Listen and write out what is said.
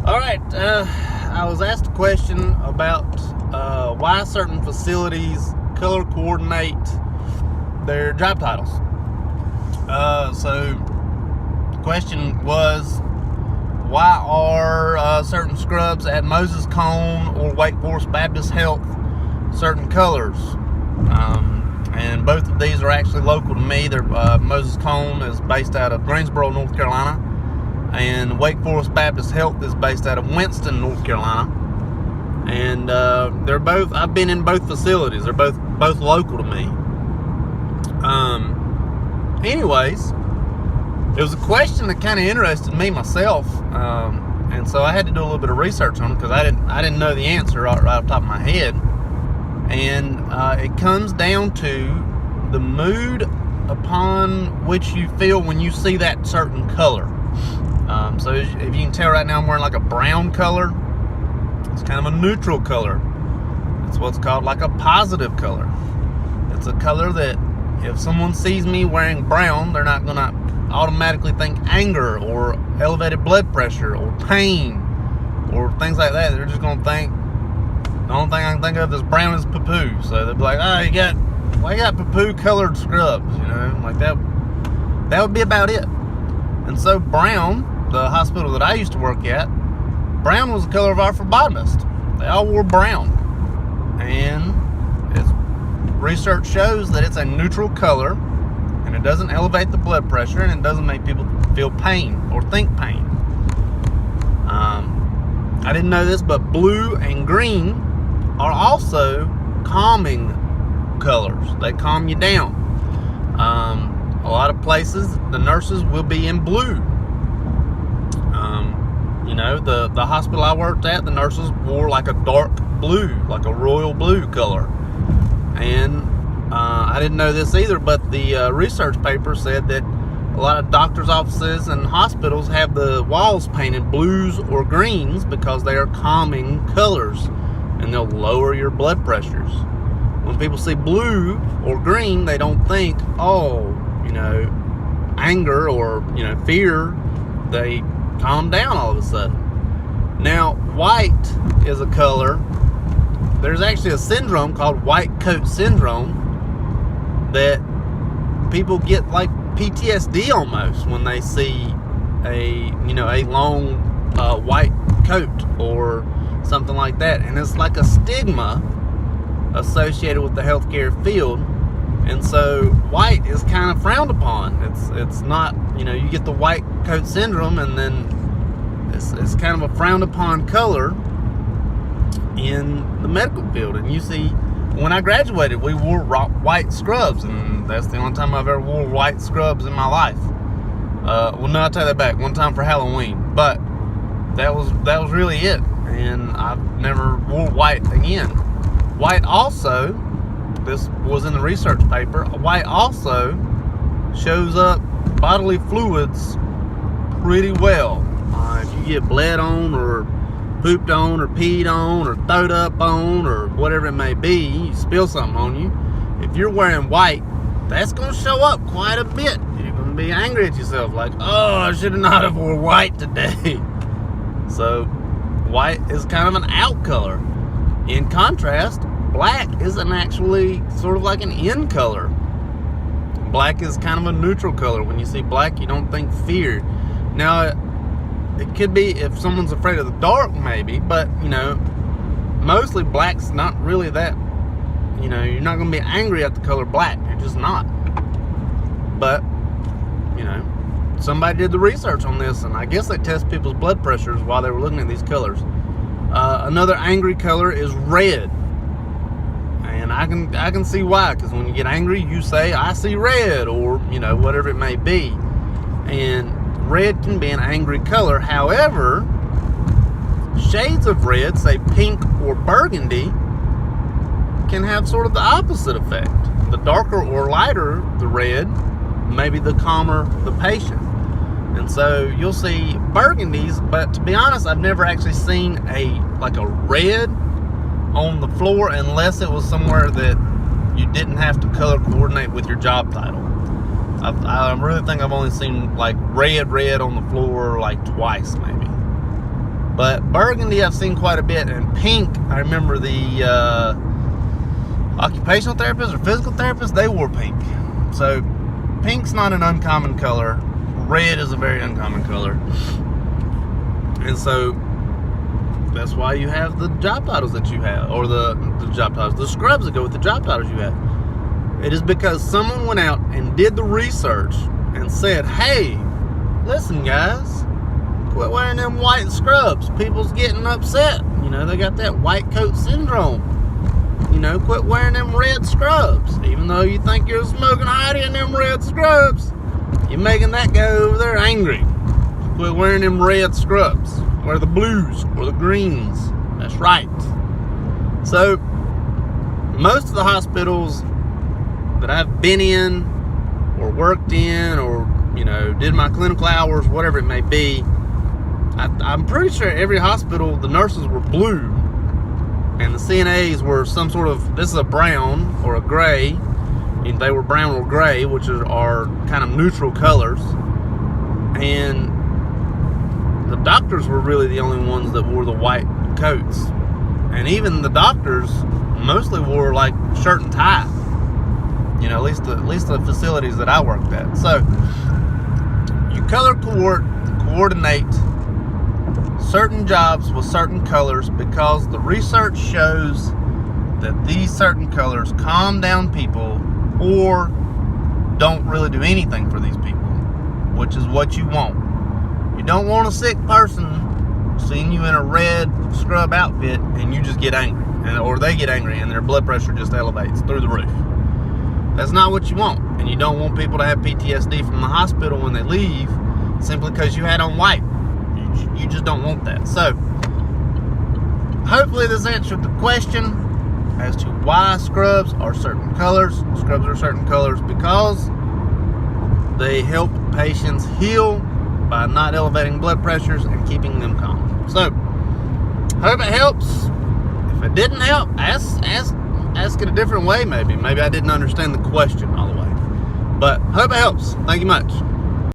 All right, I was asked a question about why certain facilities color coordinate their job titles. So the question was, why are certain scrubs at Moses Cone or Wake Forest Baptist Health certain colors? And both of these are actually local to me. Moses Cone is based out of Greensboro, North Carolina, and Wake Forest Baptist Health is based out of Winston, North Carolina. And they're both, I've been in both facilities. They're both local to me. Anyways, it was a question that kind of interested me myself, and so I had to do a little bit of research on it because I didn't know the answer right off the top of my head. And it comes down to the mood upon which you feel when you see that certain color. So if you can tell right now, I'm wearing like a brown color. It's kind of a neutral color. It's what's called like a positive color. It's a color that if someone sees me wearing brown, they're not gonna automatically think anger or elevated blood pressure or pain or things like that. They're just gonna think, the only thing I can think of is brown is poo-poo. So they'll be like, oh, you got poo-poo colored scrubs, you know, like that. That would be about it. And so brown, the hospital that I used to work at, brown was the color of our phlebotomist. They all wore brown. And research shows that it's a neutral color, and it doesn't elevate the blood pressure, and it doesn't make people feel pain or think pain. I didn't know this, but blue and green are also calming colors. They calm you down. A lot of places, the nurses will be in blue. You know, the hospital I worked at, the nurses wore like a dark blue, like a royal blue color. And I didn't know this either, but the research paper said that a lot of doctors' offices and hospitals have the walls painted blues or greens because they are calming colors, and they'll lower your blood pressures. When people see blue or green, they don't think, oh, you know, anger or, you know, fear. They calm down all of a sudden. Now, white is a color. There's actually a syndrome called white coat syndrome that people get like PTSD almost when they see a long white coat or something like that. And it's like a stigma associated with the healthcare field. And so white is kind of frowned upon. It's not, you know, you get the white coat syndrome, and then it's kind of a frowned upon color in the medical field. And you see, when I graduated, we wore white scrubs, and that's the only time I've ever wore white scrubs in my life. Well, no, I take that back. One time for Halloween, but that was really it. And I've never wore white again. White also, this was in the research paper, white also shows up bodily fluids pretty well. If you get bled on or pooped on or peed on or throwed up on or whatever it may be, you spill something on you, if you're wearing white, that's going to show up quite a bit. You're going to be angry at yourself, like, oh, I should not have worn white today. So white is kind of an out color. In contrast, black isn't actually sort of like an in color. Black is kind of a neutral color. When you see black, you don't think fear. Now, it could be if someone's afraid of the dark, maybe, but, you know, mostly black's not really that, you know, you're not going to be angry at the color black. You're just not. But, you know, somebody did the research on this, and I guess they test people's blood pressures while they were looking at these colors. Another angry color is red. And I can see why, because when you get angry, you say, I see red, or, you know, whatever it may be. And red can be an angry color. However, shades of red, say pink or burgundy, can have sort of the opposite effect. The darker or lighter the red, maybe the calmer the patient. And so you'll see burgundies, but to be honest, I've never actually seen a red on the floor unless it was somewhere that you didn't have to color coordinate with your job title. I really think I've only seen like red on the floor like twice maybe. But burgundy I've seen quite a bit, and pink, I remember the occupational therapists or physical therapists, they wore pink. So pink's not an uncommon color. Red is a very uncommon color. And so that's why you have the job titles that you have, or the job titles, the scrubs that go with the job titles you have. It is because someone went out and did the research and said, hey, listen guys, quit wearing them white scrubs. People's getting upset. You know, they got that white coat syndrome. You know, quit wearing them red scrubs. Even though you think you're smoking hottie in them red scrubs, you're making that guy over there angry. Quit wearing them red scrubs. Wear the blues or the greens. That's right. So, most of the hospitals that I've been in or worked in, or, you know, did my clinical hours, whatever it may be, I'm pretty sure every hospital, the nurses were blue and the CNAs were some sort of, this is a brown or a gray, and they were brown or gray, which are kind of neutral colors. And the doctors were really the only ones that wore the white coats. And even the doctors mostly wore like shirt and tie. You know, at least the facilities that I worked at. So you color coordinate certain jobs with certain colors because the research shows that these certain colors calm down people or don't really do anything for these people, which is what you want. You don't want a sick person seeing you in a red scrub outfit and you just get angry, or they get angry and their blood pressure just elevates through the roof. That's not what you want. And you don't want people to have PTSD from the hospital when they leave simply because you had on white. You just don't want that. So, hopefully this answered the question as to why scrubs are certain colors. Scrubs are certain colors because they help patients heal by not elevating blood pressures and keeping them calm. So, hope it helps. If it didn't help, ask it a different way maybe. Maybe I didn't understand the question all the way. But hope it helps. Thank you much.